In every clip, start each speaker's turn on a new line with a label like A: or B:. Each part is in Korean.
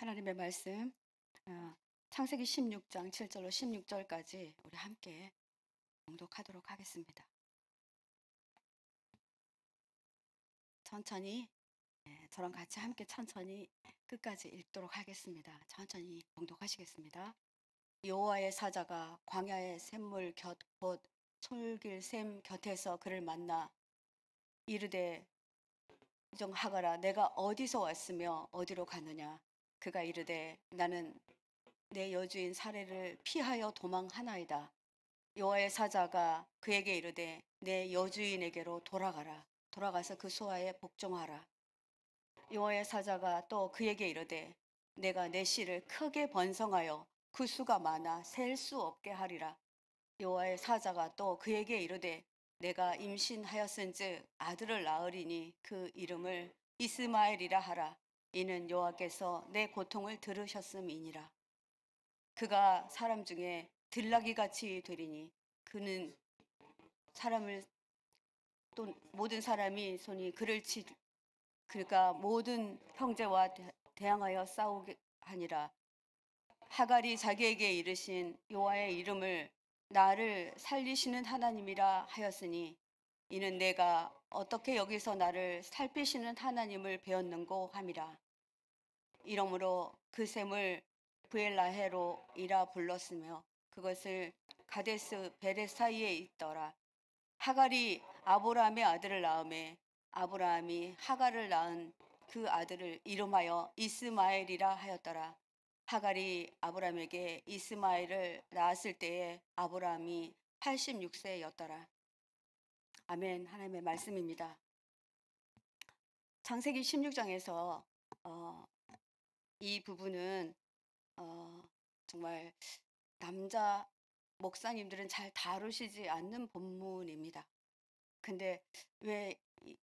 A: 하나님의 말씀, 어, 창세기 16장 7절로 16절까지 우리 함께 봉독하도록 하겠습니다. 천천히, 저랑 같이 함께 천천히 끝까지 읽도록 하겠습니다. 천천히 봉독하시겠습니다. 여호와의 사자가 광야의 샘물 곁 곧 솔길 샘 곁에서 그를 만나 이르되 정하거라, 내가 어디서 왔으며 어디로 가느냐. 그가 이르되 나는 내 여주인 사례를 피하여 도망하나이다. 여호와의 사자가 그에게 이르되 내 여주인에게로 돌아가라. 돌아가서 그 소아에 복종하라. 여호와의 사자가 또 그에게 이르되 내가 내 씨를 크게 번성하여 그 수가 많아 셀 수 없게 하리라. 여호와의 사자가 또 그에게 이르되 내가 임신하였은즉 아들을 낳으리니 그 이름을 이스마엘이라 하라. 이는 여호와께서 내 고통을 들으셨음이니라. 그가 사람 중에 들나귀 같이 되리니 그는 사람을 또 모든 사람이 손이 그를 치 그가 모든 형제와 대항하여 싸우게 하니라. 하갈이 자기에게 이르신 여호와의 이름을 나를 살리시는 하나님이라 하였으니 이는 내가 어떻게 여기서 나를 살피시는 하나님을 배웠는고 함이라. 이러므로 그 샘을 브엘라헤로이라 불렀으며 그것을 가데스 베레 사이에 있더라. 하갈이 아브라함의 아들을 낳음에 아브라함이 하갈을 낳은 그 아들을 이름하여 이스마엘이라 하였더라. 하갈이 아브라함에게 이스마엘을 낳았을 때에 아브라함이 86세였더라. 아멘. 하나님의 말씀입니다. 창세기 16장에서 이 부분은 정말 남자 목사님들은 잘 다루시지 않는 본문입니다. 근데 왜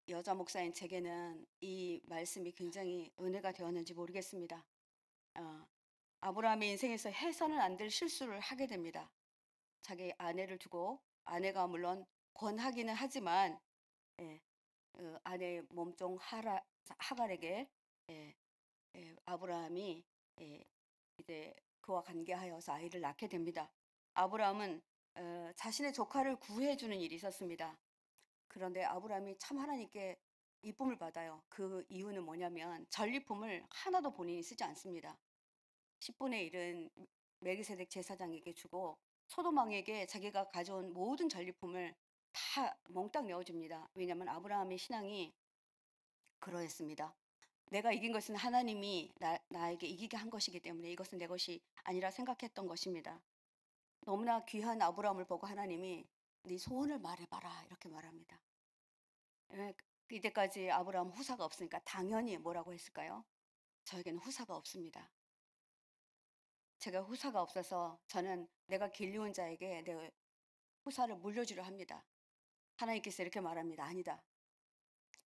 A: 여자 목사인 제게는 이 말씀이 굉장히 은혜가 되었는지 모르겠습니다. 아브라함의 인생에서 해서는 안 될 실수를 하게 됩니다. 자기 아내를 두고, 아내가 물론 권하기는 하지만 아내의 몸종 하갈에게 아브라함이 이제 그와 관계하여서 아이를 낳게 됩니다. 아브라함은 자신의 조카를 구해주는 일이 있었습니다. 그런데 아브라함이 참 하나님께 이쁨을 받아요. 그 이유는 뭐냐면 전리품을 하나도 본인이 쓰지 않습니다. 10분의 1은 멜기세덱 제사장에게 주고 소돔 왕에게 자기가 가져온 모든 전리품을 다 몽땅 내어줍니다. 왜냐하면 아브라함의 신앙이 그러했습니다. 내가 이긴 것은 하나님이 나에게 이기게 한 것이기 때문에 이것은 내 것이 아니라 생각했던 것입니다. 너무나 귀한 아브라함을 보고 하나님이 네 소원을 말해봐라 이렇게 말합니다. 이때까지 아브라함 후사가 없으니까 당연히 뭐라고 했을까요? 저에게는 후사가 없습니다. 제가 후사가 없어서 저는 내가 길리온 자에게 내 후사를 물려주려 합니다. 하나님께서 이렇게 말합니다. 아니다.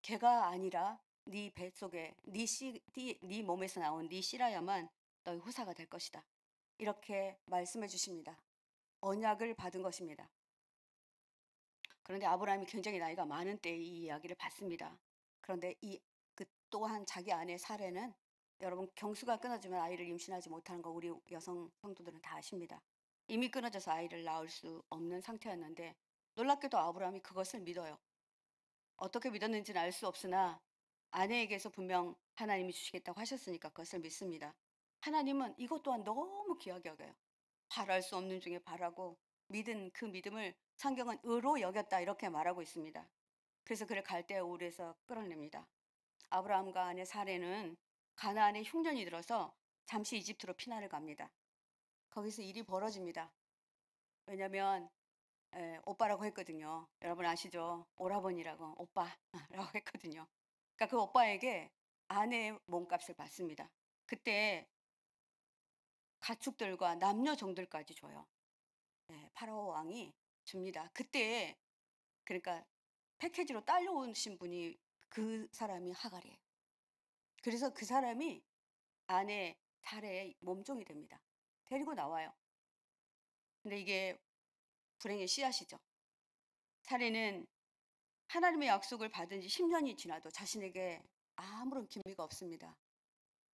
A: 걔가 아니라 네 뱃속에 네 몸에서 나온 네 씨라야만 너의 후사가 될 것이다. 이렇게 말씀해 주십니다. 언약을 받은 것입니다. 그런데 아브라함이 굉장히 나이가 많은 때에 이 이야기를 받습니다. 그런데 그 또한 자기 아내 사례는 여러분 경수가 끊어지면 아이를 임신하지 못하는 거 우리 여성 성도들은 다 아십니다. 이미 끊어져서 아이를 낳을 수 없는 상태였는데 놀랍게도 아브라함이 그것을 믿어요. 어떻게 믿었는지는 알 수 없으나 아내에게서 분명 하나님이 주시겠다고 하셨으니까 그것을 믿습니다. 하나님은 이것 또한 너무 귀하게 여겨요. 바랄 수 없는 중에 바라고 믿은 그 믿음을 성경은 의로 여겼다 이렇게 말하고 있습니다. 그래서 그를 갈대아 울에서 끌어냅니다. 아브라함과 아내 사레는 가나안에 흉년이 들어서 잠시 이집트로 피난을 갑니다. 거기서 일이 벌어집니다. 왜냐하면 오빠라고 했거든요. 여러분 아시죠? 오라버니라고 오빠라고 했거든요. 그러니까 그 오빠에게 아내의 몸값을 받습니다. 그때 가축들과 남녀 종들까지 줘요. 파라오 왕이 줍니다. 그때 그러니까 패키지로 딸려오신 분이 그 사람이 하갈이에요. 그래서 그 사람이 아내 사레의 몸종이 됩니다. 데리고 나와요. 근데 이게 불행의 씨앗이죠. 사레는 하나님의 약속을 받은 지 10년이 지나도 자신에게 아무런 기미가 없습니다.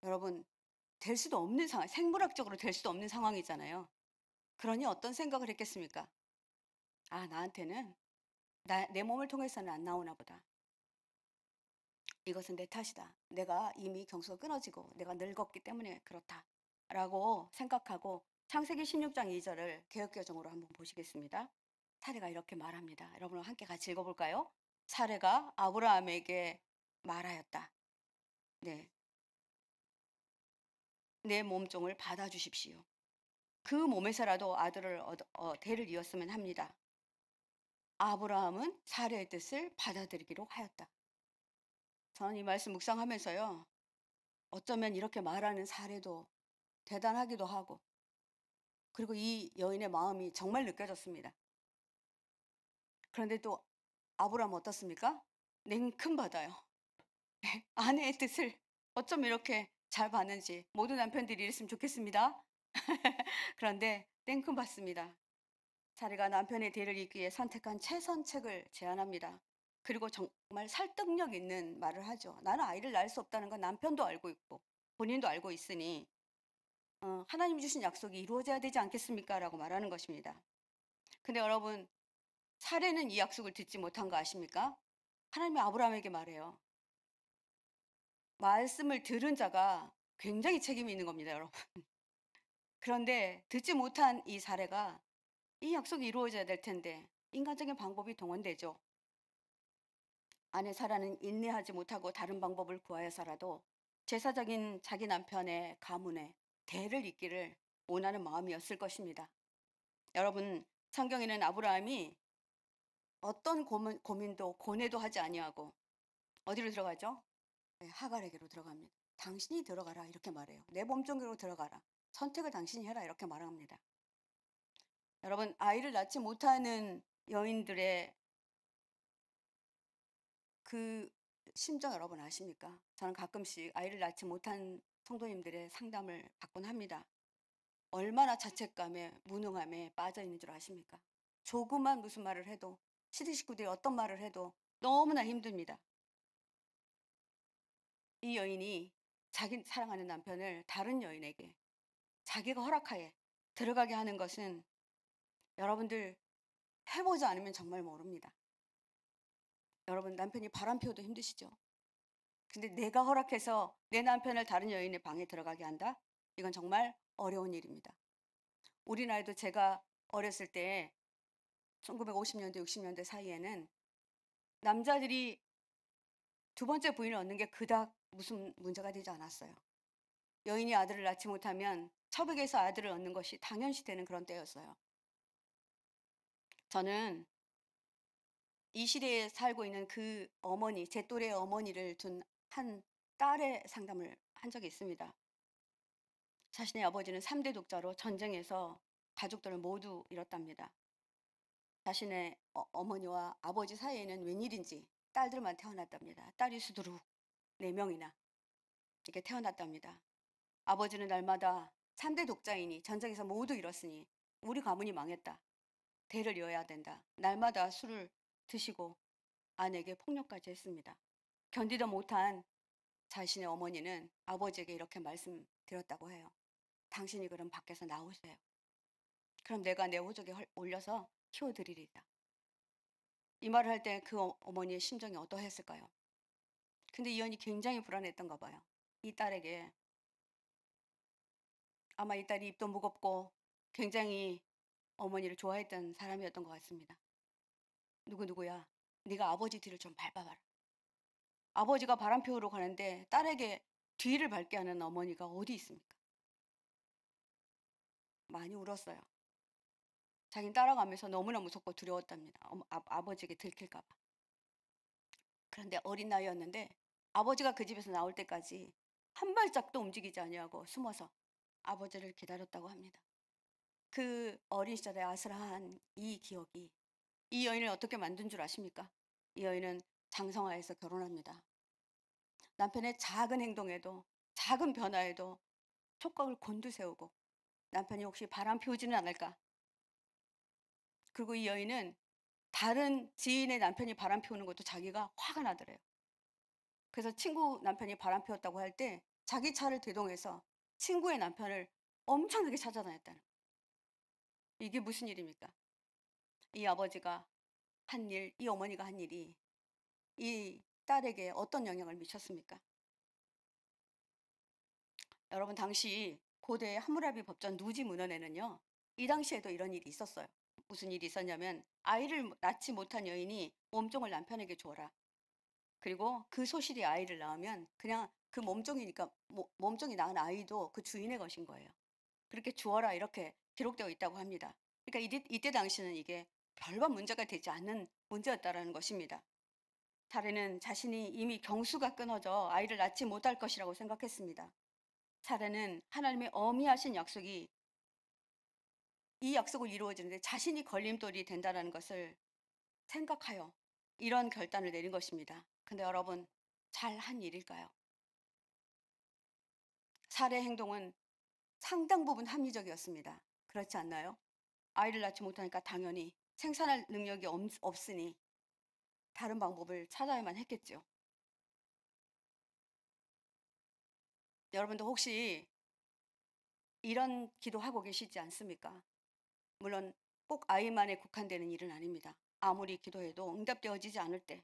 A: 여러분 될 수도 없는 상황, 생물학적으로 될 수도 없는 상황이잖아요. 그러니 어떤 생각을 했겠습니까? '아 나한테는 내 몸을 통해서는 안 나오나 보다. 이것은 내 탓이다. 내가 이미 경수가 끊어지고 내가 늙었기 때문에 그렇다.'라고 생각하고 창세기 16장 2 절을 개역개정으로 한번 보시겠습니다. 사례가 이렇게 말합니다. 여러분 함께 같이 읽어 볼까요? 사례가 아브라함에게 말하였다. 네. 내 몸종을 받아 주십시오. 그 몸에서라도 아들을 대를 이었으면 합니다. 아브라함은 사례의 뜻을 받아들이기로 하였다. 저는 이 말씀 묵상하면서요. 어쩌면 이렇게 말하는 사례도 대단하기도 하고, 그리고 이 여인의 마음이 정말 느껴졌습니다. 그런데 또 아브라함 어떻습니까? 냉큼 받아요. 아내의 뜻을 어쩜 이렇게 잘 받는지 모든 남편들이 이랬으면 좋겠습니다. 그런데 땡큼 받습니다. 사례가 남편의 대를 잇기 위해 선택한 최선책을 제안합니다. 그리고 정말 설득력 있는 말을 하죠. 나는 아이를 낳을 수 없다는 건 남편도 알고 있고 본인도 알고 있으니 하나님 주신 약속이 이루어져야 되지 않겠습니까? 라고 말하는 것입니다. 근데 여러분, 사례는 이 약속을 듣지 못한 거 아십니까? 하나님이 아브라함에게 말해요. 말씀을 들은 자가 굉장히 책임이 있는 겁니다, 여러분. 그런데 듣지 못한 이 사례가 이 약속이 이루어져야 될 텐데 인간적인 방법이 동원되죠. 아내 사라는 인내하지 못하고 다른 방법을 구하여서라도 제사적인 자기 남편의 가문에 대를 잇기를 원하는 마음이었을 것입니다. 여러분, 성경에는 아브라함이 어떤 고민도 고뇌도 하지 아니하고 어디로 들어가죠? 네, 하갈에게로 들어갑니다. 당신이 들어가라 이렇게 말해요. 내 몸종으로 들어가라. 선택을 당신이 해라 이렇게 말합니다. 여러분, 아이를 낳지 못하는 여인들의 그 심정 여러분 아십니까? 저는 가끔씩 아이를 낳지 못한 성도님들의 상담을 받곤 합니다. 얼마나 자책감에 무능함에 빠져 있는 줄 아십니까? 조그만 무슨 말을 해도 시대 식구들이 어떤 말을 해도 너무나 힘듭니다. 이 여인이 자기 사랑하는 남편을 다른 여인에게 자기가 허락하에 들어가게 하는 것은 여러분들 해보지 않으면 정말 모릅니다. 여러분 남편이 바람 피워도 힘드시죠? 근데 내가 허락해서 내 남편을 다른 여인의 방에 들어가게 한다? 이건 정말 어려운 일입니다. 우리나라에도 제가 어렸을 때 1950년대, 60년대 사이에는 남자들이 두 번째 부인을 얻는 게 그닥 무슨 문제가 되지 않았어요. 여인이 아들을 낳지 못하면 처백에서 아들을 얻는 것이 당연시되는 그런 때였어요. 저는 이 시대에 살고 있는 그 어머니, 제 또래의 어머니를 둔 한 딸의 상담을 한 적이 있습니다. 자신의 아버지는 3대 독자로 전쟁에서 가족들을 모두 잃었답니다. 자신의 어머니와 아버지 사이에는 웬일인지 딸들만 태어났답니다. 딸이 수두룩 4명이나 이렇게 태어났답니다. 아버지는 날마다 3대 독자이니 전쟁에서 모두 잃었으니 우리 가문이 망했다. 대를 이어야 된다. 날마다 술을 드시고 아내에게 폭력까지 했습니다. 견디다 못한 자신의 어머니는 아버지에게 이렇게 말씀드렸다고 해요. 당신이 그럼 밖에서 나오세요. 그럼 내가 내 호적에 올려서 키워드리리다. 이 말을 할 때 그 어머니의 심정이 어떠했을까요? 근데 이 여인이 굉장히 불안했던가 봐요. 이 딸에게 아마 이 딸이 입도 무겁고 굉장히 어머니를 좋아했던 사람이었던 것 같습니다. 누구야? 네가 아버지 뒤를 좀 밟아봐라. 아버지가 바람 피우러 가는데 딸에게 뒤를 밟게 하는 어머니가 어디 있습니까? 많이 울었어요. 자기는 따라가면서 너무나 무섭고 두려웠답니다. 아버지에게 들킬까 봐. 그런데 어린 나이였는데 아버지가 그 집에서 나올 때까지 한 발짝도 움직이지 아니하고 숨어서 아버지를 기다렸다고 합니다. 그 어린 시절의 아슬한 이 기억이 이 여인을 어떻게 만든 줄 아십니까? 이 여인은 장성하에서 결혼합니다. 남편의 작은 행동에도 작은 변화에도 촉각을 곤두세우고 남편이 혹시 바람 피우지는 않을까? 그리고 이 여인은 다른 지인의 남편이 바람 피우는 것도 자기가 화가 나더래요. 그래서 친구 남편이 바람 피웠다고 할 때 자기 차를 대동해서 친구의 남편을 엄청나게 찾아다녔다는 거예요. 이게 무슨 일입니까? 이 아버지가 한 일, 이 어머니가 한 일이 이 딸에게 어떤 영향을 미쳤습니까? 여러분, 당시 고대 함무라비 법전 누지 문헌에는요. 이 당시에도 이런 일이 있었어요. 무슨 일이 있었냐면 아이를 낳지 못한 여인이 몸종을 남편에게 주어라. 그리고 그 소실이 아이를 낳으면 그냥 그 몸종이니까 몸종이 낳은 아이도 그 주인의 것인 거예요. 그렇게 주어라 이렇게 기록되어 있다고 합니다. 그러니까 이때 당시는 이게 별반 문제가 되지 않는 문제였다라는 것입니다. 사례는 자신이 이미 경수가 끊어져 아이를 낳지 못할 것이라고 생각했습니다. 사례는 하나님의 어미하신 약속이 이 약속을 이루어지는데 자신이 걸림돌이 된다는 것을 생각하여 이런 결단을 내린 것입니다. 근데 여러분, 잘한 일일까요? 사례의 행동은 상당 부분 합리적이었습니다. 그렇지 않나요? 아이를 낳지 못하니까 당연히 생산할 능력이 없으니 다른 방법을 찾아야만 했겠죠. 여러분도 혹시 이런 기도하고 계시지 않습니까? 물론 꼭 아이만에 국한되는 일은 아닙니다. 아무리 기도해도 응답되어지지 않을 때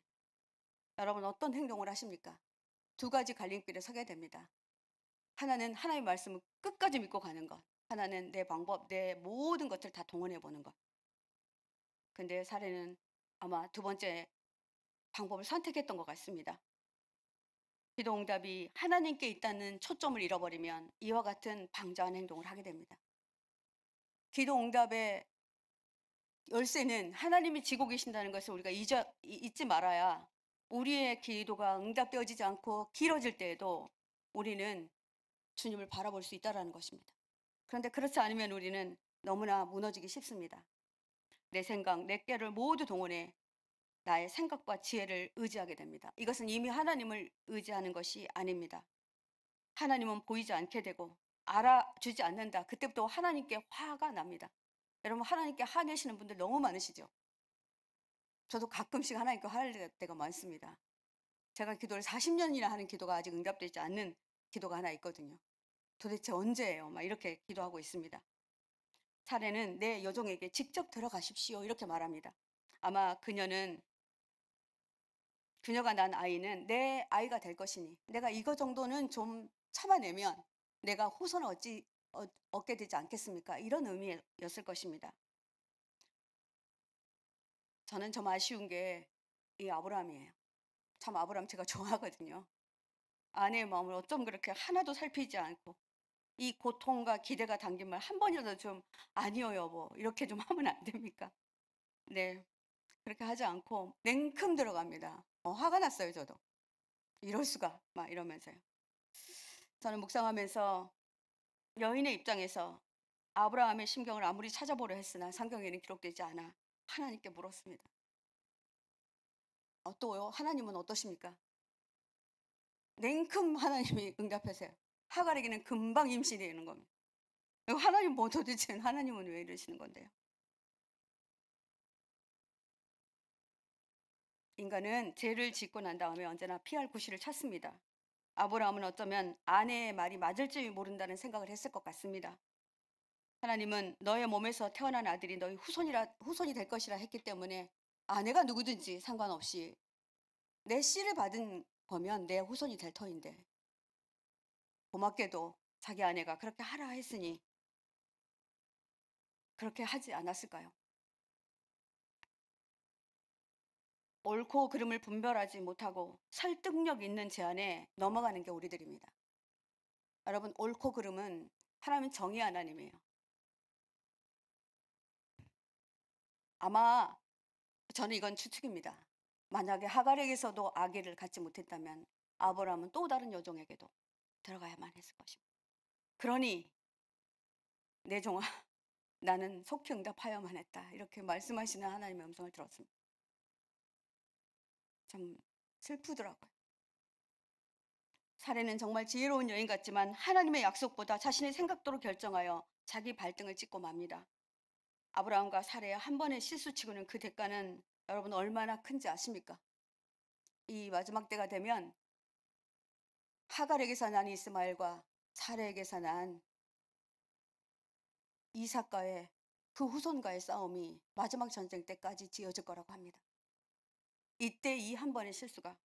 A: 여러분 어떤 행동을 하십니까? 두 가지 갈림길에 서게 됩니다. 하나는 하나님의 말씀을 끝까지 믿고 가는 것. 하나는 내 방법, 내 모든 것을 다 동원해 보는 것. 근데 사례는 아마 두 번째 방법을 선택했던 것 같습니다. 기도 응답이 하나님께 있다는 초점을 잃어버리면 이와 같은 방자한 행동을 하게 됩니다. 기도 응답의 열쇠는 하나님이 지고 계신다는 것을 우리가 잊지 말아야 우리의 기도가 응답되어지지 않고 길어질 때에도 우리는 주님을 바라볼 수 있다는 것입니다. 그런데 그렇지 않으면 우리는 너무나 무너지기 쉽습니다. 내 생각, 내 깨를 모두 동원해 나의 생각과 지혜를 의지하게 됩니다. 이것은 이미 하나님을 의지하는 것이 아닙니다. 하나님은 보이지 않게 되고 알아주지 않는다. 그때부터 하나님께 화가 납니다. 여러분, 하나님께 화내시는 분들 너무 많으시죠? 저도 가끔씩 하나님께 화낼 때가 많습니다. 제가 기도를 40년이나 하는 기도가 아직 응답되지 않는 기도가 하나 있거든요. 도대체 언제예요? 막 이렇게 기도하고 있습니다. 사례는 내 여종에게 직접 들어가십시오. 이렇게 말합니다. 아마 그녀가 낳은 아이는 내 아이가 될 것이니 내가 이거 정도는 좀 참아내면 내가 후손을 얻게 되지 않겠습니까? 이런 의미였을 것입니다. 저는 좀 아쉬운 게 이 아브라함이에요. 참 아브라함 제가 좋아하거든요. 아내의 마음을 어쩜 그렇게 하나도 살피지 않고 이 고통과 기대가 담긴 말 한 번이라도 좀 아니요 여보 이렇게 좀 하면 안 됩니까? 네, 그렇게 하지 않고 냉큼 들어갑니다. 화가 났어요 저도. 이럴 수가 막 이러면서요. 저는 묵상하면서 여인의 입장에서 아브라함의 심경을 아무리 찾아보려 했으나 성경에는 기록되지 않아 하나님께 물었습니다. 또요? 하나님은 어떠십니까? 냉큼 하나님이 응답하세요. 하갈에게는 금방 임신되는 겁니다. 하나님 뭐 도대체 하나님은 왜 이러시는 건데요? 인간은 죄를 짓고 난 다음에 언제나 피할 구실을 찾습니다. 아브라함은 어쩌면 아내의 말이 맞을지 모른다는 생각을 했을 것 같습니다. 하나님은 너의 몸에서 태어난 아들이 너의 후손이 될 것이라 했기 때문에 아내가 누구든지 상관없이 내 씨를 받은 거면 내 후손이 될 터인데 고맙게도 자기 아내가 그렇게 하라 했으니 그렇게 하지 않았을까요? 옳고 그름을 분별하지 못하고 설득력 있는 제안에 넘어가는 게 우리들입니다. 여러분, 옳고 그름은 하나님 정의 하나님이에요. 아마 저는 이건 추측입니다. 만약에 하갈에게서도 아기를 갖지 못했다면 아브라함은 또 다른 여종에게도 들어가야만 했을 것입니다. 그러니 내 종아 나는 속히 응답하여만 했다. 이렇게 말씀하시는 하나님의 음성을 들었습니다. 참 슬프더라고요. 사례는 정말 지혜로운 여인 같지만 하나님의 약속보다 자신의 생각대로 결정하여 자기 발등을 찍고 맙니다. 아브라함과 사례의 한 번의 실수치고는 그 대가는 여러분 얼마나 큰지 아십니까? 이 마지막 때가 되면 하갈에게서 난 이스마엘과 사레에게서 난 이삭과의 그 후손과의 싸움이 마지막 전쟁 때까지 지어질 거라고 합니다. 이때 이 한 번의 실수가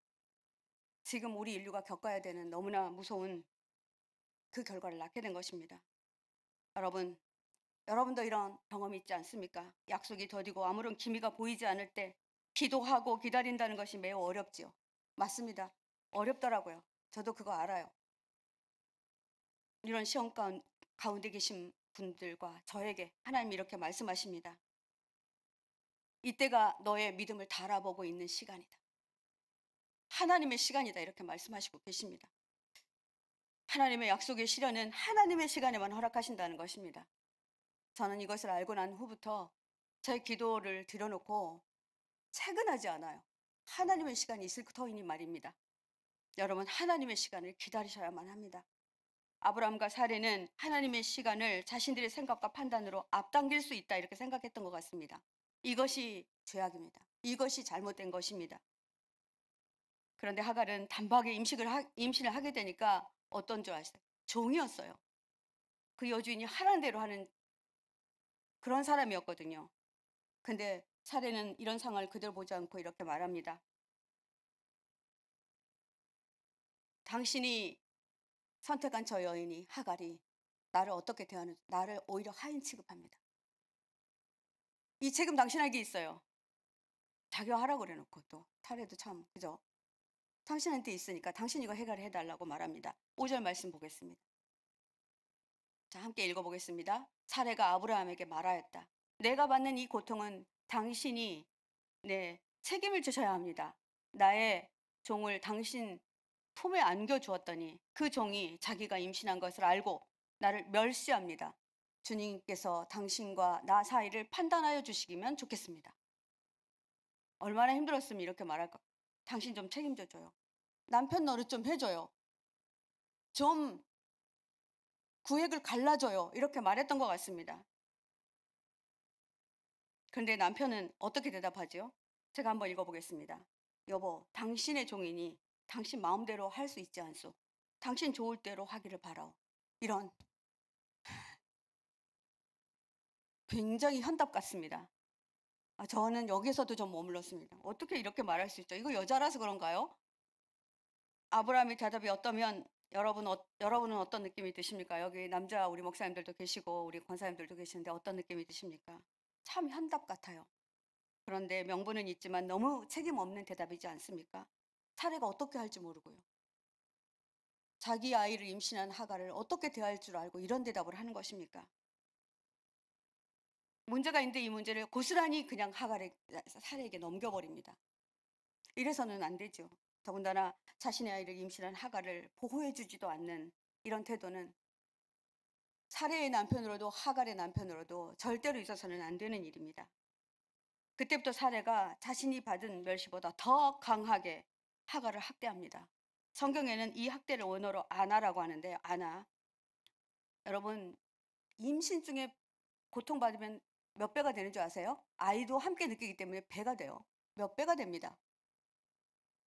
A: 지금 우리 인류가 겪어야 되는 너무나 무서운 그 결과를 낳게 된 것입니다. 여러분, 여러분도 이런 경험이 있지 않습니까? 약속이 더디고 아무런 기미가 보이지 않을 때 기도하고 기다린다는 것이 매우 어렵지요. 맞습니다. 어렵더라고요. 저도 그거 알아요. 이런 시험 가운데 계신 분들과 저에게 하나님이 이렇게 말씀하십니다. 이때가 너의 믿음을 달아보고 있는 시간이다. 하나님의 시간이다. 이렇게 말씀하시고 계십니다. 하나님의 약속의 실현은 하나님의 시간에만 허락하신다는 것입니다. 저는 이것을 알고 난 후부터 제 기도를 들여놓고 채근하지 않아요. 하나님의 시간이 있을 터이니 말입니다. 여러분, 하나님의 시간을 기다리셔야만 합니다. 아브라함과 사레는 하나님의 시간을 자신들의 생각과 판단으로 앞당길 수 있다 이렇게 생각했던 것 같습니다. 이것이 죄악입니다. 이것이 잘못된 것입니다. 그런데 하갈은 단박에 임신을 하게 되니까 어떤 줄 아세요? 종이었어요. 그 여주인이 하라는 대로 하는 그런 사람이었거든요. 근데 사례는 이런 상황을 그대로 보지 않고 이렇게 말합니다. 당신이 선택한 저 여인이 하갈이 나를 어떻게 대하는지 나를 오히려 하인 취급합니다. 이 책임 당신에게 있어요. 자기가 하라고 그래놓고 또 사례도 참 그죠? 당신한테 있으니까 당신 이거 해결해달라고 말합니다. 5절 말씀 보겠습니다. 자, 함께 읽어보겠습니다. 사례가 아브라함에게 말하였다. 내가 받는 이 고통은 당신이 책임을 지셔야 합니다. 나의 종을 당신 품에 안겨주었더니 그 종이 자기가 임신한 것을 알고 나를 멸시합니다. 주님께서 당신과 나 사이를 판단하여 주시기면 좋겠습니다. 얼마나 힘들었으면 이렇게 말할까? 당신 좀 책임져 줘요. 남편 노릇 좀 해줘요. 좀 구획을 갈라줘요. 이렇게 말했던 것 같습니다. 그런데 남편은 어떻게 대답하죠? 제가 한번 읽어보겠습니다. 여보, 당신의 종이니 당신 마음대로 할 수 있지 않소. 당신 좋을 대로 하기를 바라오. 이런 굉장히 현답 같습니다. 저는 여기서도 좀 머물렀습니다. 어떻게 이렇게 말할 수 있죠? 이거 여자라서 그런가요? 아브라함의 대답이 어떠면 여러분은 어떤 느낌이 드십니까? 여기 남자 우리 목사님들도 계시고 우리 권사님들도 계시는데 어떤 느낌이 드십니까? 참 현답 같아요. 그런데 명분은 있지만 너무 책임 없는 대답이지 않습니까? 사례가 어떻게 할지 모르고요. 자기 아이를 임신한 하갈을 어떻게 대할 줄 알고 이런 대답을 하는 것입니까? 문제가 있는데 이 문제를 고스란히 그냥 사례에게 넘겨버립니다. 이래서는 안 되죠. 더군다나 자신의 아이를 임신한 하갈을 보호해주지도 않는 이런 태도는 사례의 남편으로도 하갈의 남편으로도 절대로 있어서는 안 되는 일입니다. 그때부터 사례가 자신이 받은 멸시보다 더 강하게 하갈을 학대합니다. 성경에는 이 학대를 원어로 아나라고 하는데 아나. 여러분, 임신 중에 고통받으면 몇 배가 되는 줄 아세요? 아이도 함께 느끼기 때문에 배가 돼요. 몇 배가 됩니다.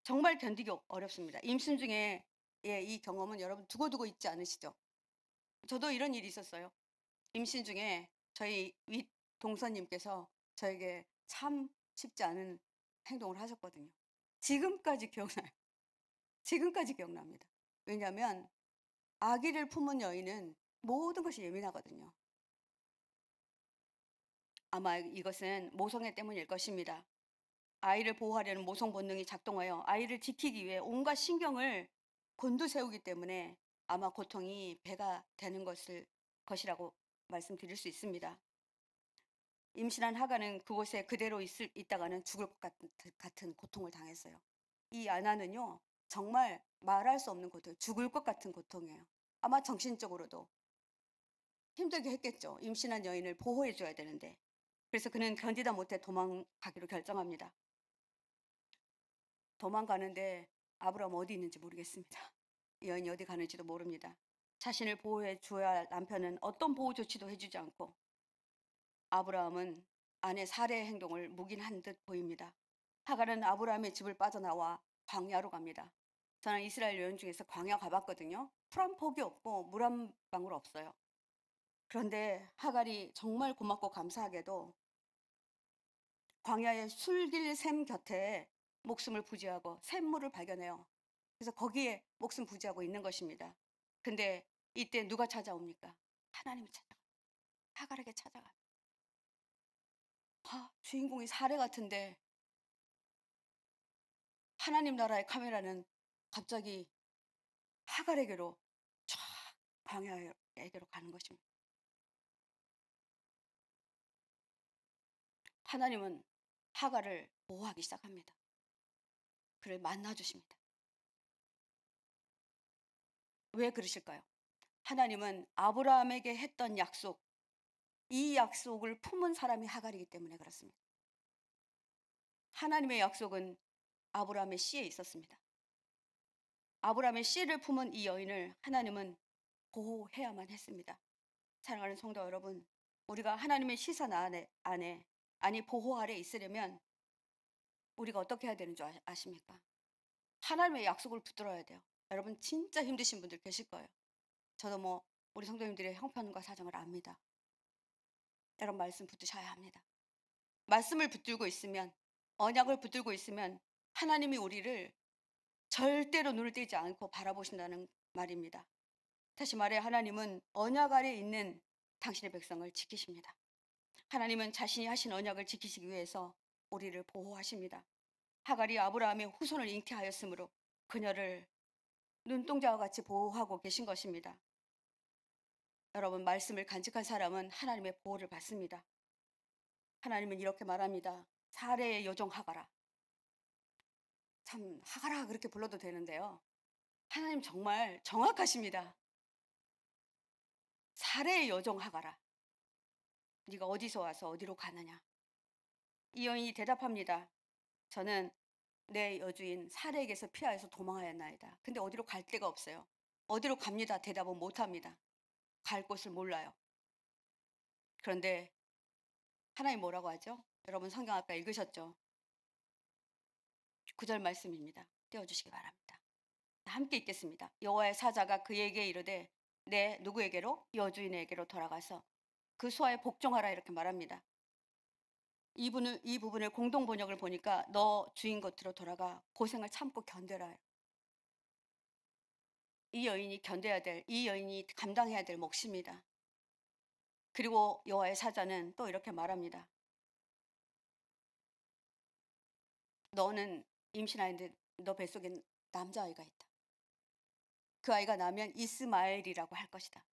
A: 정말 견디기 어렵습니다. 임신 중에 이 경험은 여러분 두고두고 있지 않으시죠? 저도 이런 일이 있었어요. 임신 중에 저희 윗 동서님께서 저에게 참 쉽지 않은 행동을 하셨거든요. 지금까지 기억나요. 지금까지 기억납니다. 왜냐하면 아기를 품은 여인은 모든 것이 예민하거든요. 아마 이것은 모성애 때문일 것입니다. 아이를 보호하려는 모성 본능이 작동하여 아이를 지키기 위해 온갖 신경을 곤두세우기 때문에 아마 고통이 배가 되는 것이라고 말씀드릴 수 있습니다. 임신한 하가는 그곳에 그대로 있다가는 죽을 것 같은 고통을 당했어요. 이 아나는요, 정말 말할 수 없는 고통, 죽을 것 같은 고통이에요. 아마 정신적으로도 힘들게 했겠죠. 임신한 여인을 보호해줘야 되는데. 그래서 그는 견디다 못해 도망가기로 결정합니다. 도망가는데 아브라함 어디 있는지 모르겠습니다. 여인이 어디 가는지도 모릅니다. 자신을 보호해 줘야 할 남편은 어떤 보호 조치도 해주지 않고 아브라함은 아내 사레의 행동을 묵인한 듯 보입니다. 하갈은 아브라함의 집을 빠져나와 광야로 갑니다. 저는 이스라엘 여행 중에서 광야 가봤거든요. 풀 한 폭이 없고 물 한 방울 없어요. 그런데 하갈이 정말 고맙고 감사하게도 광야의 술길샘 곁에 목숨을 부지하고 샘물을 발견해요. 그래서 거기에 목숨 부지하고 있는 것입니다. 근데 이때 누가 찾아옵니까? 하나님이 찾아가. 하갈에게 찾아가. 주인공이 사례 같은데 하나님 나라의 카메라는 갑자기 하갈에게로 쫙 광야에게로 가는 것입니다. 하나님은 하갈을 보호하기 시작합니다. 그를 만나 주십니다. 왜 그러실까요? 하나님은 아브라함에게 했던 약속, 이 약속을 품은 사람이 하갈이기 때문에 그렇습니다. 하나님의 약속은 아브라함의 씨에 있었습니다. 아브라함의 씨를 품은 이 여인을 하나님은 보호해야만 했습니다. 사랑하는 성도 여러분, 우리가 하나님의 시선 안에 아니 보호 아래 있으려면 우리가 어떻게 해야 되는 줄 아십니까? 하나님의 약속을 붙들어야 돼요. 여러분 진짜 힘드신 분들 계실 거예요. 저도 뭐 우리 성도님들의 형편과 사정을 압니다. 여러분 말씀 붙드셔야 합니다. 말씀을 붙들고 있으면, 언약을 붙들고 있으면 하나님이 우리를 절대로 눈을 떼지 않고 바라보신다는 말입니다. 다시 말해 하나님은 언약 아래 있는 당신의 백성을 지키십니다. 하나님은 자신이 하신 언약을 지키시기 위해서 우리를 보호하십니다. 하갈이 아브라함의 후손을 잉태하였으므로 그녀를 눈동자와 같이 보호하고 계신 것입니다. 여러분 말씀을 간직한 사람은 하나님의 보호를 받습니다. 하나님은 이렇게 말합니다. 사례의 여종 하가라. 참 하가라 그렇게 불러도 되는데요. 하나님 정말 정확하십니다. 사례의 여종 하가라. 네가 어디서 와서 어디로 가느냐. 이 여인이 대답합니다. 저는 내 여주인 사례에게서 피하여서 도망하였나이다. 근데 어디로 갈 데가 없어요. 어디로 갑니다. 대답은 못합니다. 갈 곳을 몰라요. 그런데 하나님 뭐라고 하죠? 여러분 성경 아까 읽으셨죠? 9절 말씀입니다. 띄워주시기 바랍니다. 함께 읽겠습니다. 여호와의 사자가 그에게 이르되 내 누구에게로? 여주인에게로 돌아가서 그 수하에 복종하라 이렇게 말합니다. 이 부분을 공동 번역을 보니까 너 주인 곁으로 돌아가 고생을 참고 견뎌라. 이 여인이 감당해야 될 몫입니다. 그리고 여호와의 사자는 또 이렇게 말합니다. 너는 임신하였는데 너 뱃속에 남자아이가 있다. 그 아이가 나면 이스마엘이라고 할 것이다.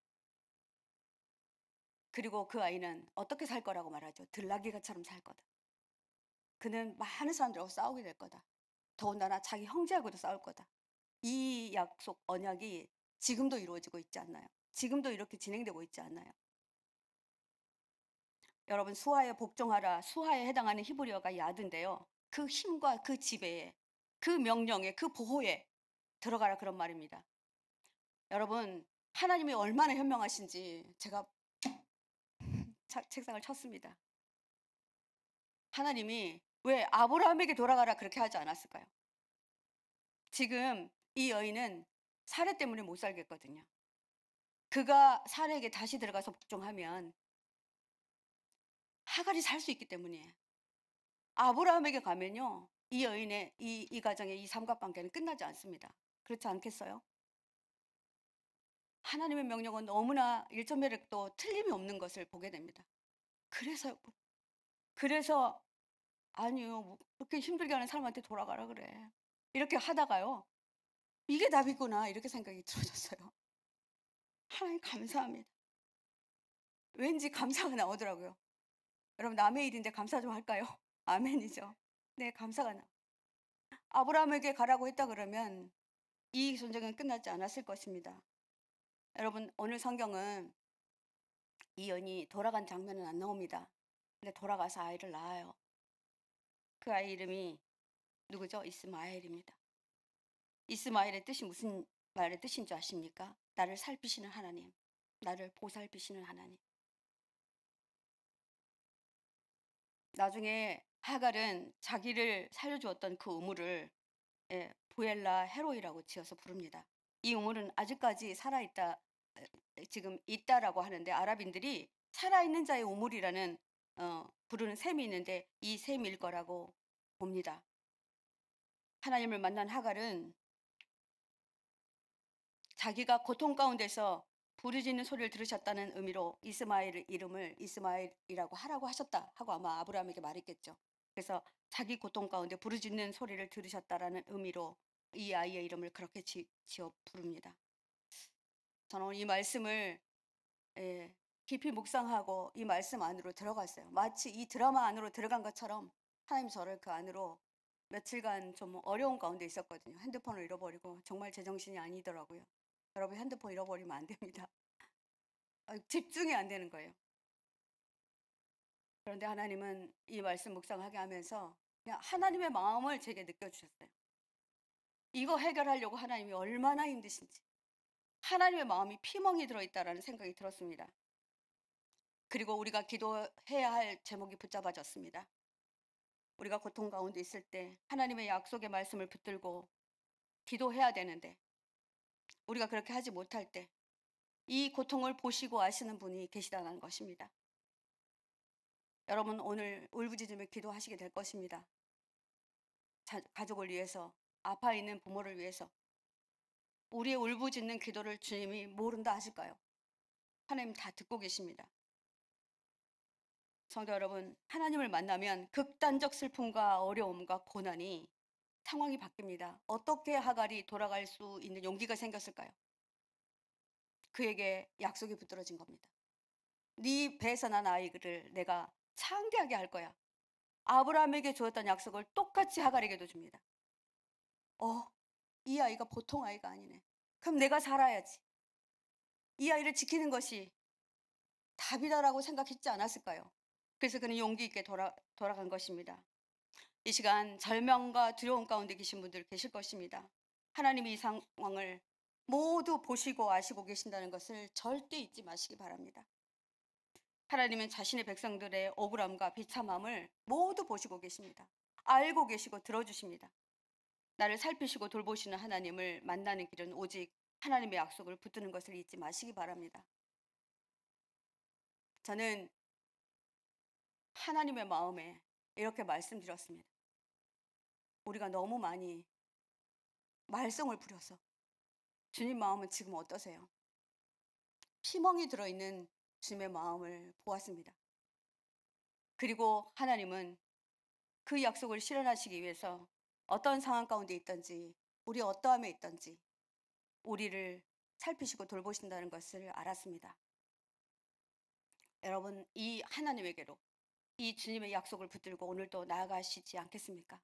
A: 그리고 그 아이는 어떻게 살 거라고 말하죠. 들나귀가처럼 살 거다. 그는 많은 사람들하고 싸우게 될 거다. 더군다나 자기 형제하고도 싸울 거다. 이 약속 언약이 지금도 이루어지고 있지 않나요? 지금도 이렇게 진행되고 있지 않나요? 여러분 수하에 복종하라. 수하에 해당하는 히브리어가 야드인데요. 그 힘과 그 지배에, 그 명령에, 그 보호에 들어가라 그런 말입니다. 여러분 하나님이 얼마나 현명하신지 제가 책상을 쳤습니다. 하나님이 왜 아브라함에게 돌아가라 그렇게 하지 않았을까요? 지금 이 여인은 사례 때문에 못 살겠거든요. 그가 사례에게 다시 들어가서 복종하면 하갈이 살 수 있기 때문이에요. 아브라함에게 가면요. 이 여인의 이 가정의 이 삼각관계는 끝나지 않습니다. 그렇지 않겠어요? 하나님의 명령은 너무나 일점매력도 틀림이 없는 것을 보게 됩니다. 그래서 아니요. 뭐 그렇게 힘들게 하는 사람한테 돌아가라 그래. 이렇게 하다가요. '이게 답이구나.' 이렇게 생각이 들어졌어요. 하나님 감사합니다. 왠지 감사가 나오더라고요. 여러분 남의 일인데 감사 좀 할까요? 아멘이죠. 네 감사가 나 아브라함에게 가라고 했다 그러면 이 전쟁은 끝나지 않았을 것입니다. 여러분 오늘 성경은 이 여인이 돌아간 장면은 안 나옵니다. 근데 돌아가서 아이를 낳아요. 그 아이 이름이 누구죠? 이스마엘입니다. 이스마엘의 뜻이 무슨 말의 뜻인 줄 아십니까? 나를 살피시는 하나님, 나를 보살피시는 하나님. 나중에 하갈은 자기를 살려주었던 그 우물을 부엘라 헤로이라고 지어서 부릅니다. 이 우물은 아직까지 살아있다, 지금 있다라고 하는데 아랍인들이 살아있는 자의 우물이라는 부르는 셈이 있는데 이 셈일 거라고 봅니다. 하나님을 만난 하갈은 자기가 고통 가운데서 부르짖는 소리를 들으셨다는 의미로 이스마엘 이름을 이스마엘이라고 하라고 하셨다 하고 아마 아브라함에게 말했겠죠. 그래서 자기 고통 가운데 부르짖는 소리를 들으셨다라는 의미로 이 아이의 이름을 그렇게 지어 부릅니다. 저는 오늘 이 말씀을 깊이 묵상하고 이 말씀 안으로 들어갔어요. 마치 이 드라마 안으로 들어간 것처럼 하나님 저를 그 안으로 며칠간 좀 어려운 가운데 있었거든요. 핸드폰을 잃어버리고 정말 제정신이 아니더라고요. 여러분 핸드폰 잃어버리면 안 됩니다. 집중이 안 되는 거예요. 그런데 하나님은 이 말씀 묵상하게 하면서 그냥 하나님의 마음을 제게 느껴주셨어요. 이거 해결하려고 하나님이 얼마나 힘드신지 하나님의 마음이 피멍이 들어있다라는 생각이 들었습니다. 그리고 우리가 기도해야 할 제목이 붙잡아졌습니다. 우리가 고통 가운데 있을 때 하나님의 약속의 말씀을 붙들고 기도해야 되는데 우리가 그렇게 하지 못할 때 이 고통을 보시고 아시는 분이 계시다는 것입니다. 여러분 오늘 울부짖으며 기도하시게 될 것입니다. 가족을 위해서, 아파 있는 부모를 위해서 우리의 울부짖는 기도를 주님이 모른다 하실까요? 하나님 다 듣고 계십니다. 성도 여러분, 하나님을 만나면 극단적 슬픔과 어려움과 고난이 상황이 바뀝니다. 어떻게 하갈이 돌아갈 수 있는 용기가 생겼을까요? 그에게 약속이 붙들어진 겁니다. 네 배에서 난 아이를 내가 창대하게 할 거야. 아브라함에게 주었던 약속을 똑같이 하갈에게도 줍니다. 이 아이가 보통 아이가 아니네. 그럼 내가 살아야지. 이 아이를 지키는 것이 답이다라고 생각했지 않았을까요? 그래서 그는 용기 있게 돌아간 것입니다. 이 시간 절망과 두려움 가운데 계신 분들 계실 것입니다. 하나님이 이 상황을 모두 보시고 아시고 계신다는 것을 절대 잊지 마시기 바랍니다. 하나님은 자신의 백성들의 억울함과 비참함을 모두 보시고 계십니다. 알고 계시고 들어주십니다. 나를 살피시고 돌보시는 하나님을 만나는 길은 오직 하나님의 약속을 붙드는 것을 잊지 마시기 바랍니다. 저는 하나님의 마음에 이렇게 말씀드렸습니다. 우리가 너무 많이 말썽을 부려서 주님 마음은 지금 어떠세요? 피멍이 들어있는 주님의 마음을 보았습니다. 그리고 하나님은 그 약속을 실현하시기 위해서 어떤 상황 가운데 있든지 우리 어떠함에 있든지 우리를 살피시고 돌보신다는 것을 알았습니다. 여러분 이 하나님에게로 이 주님의 약속을 붙들고 오늘도 나아가시지 않겠습니까?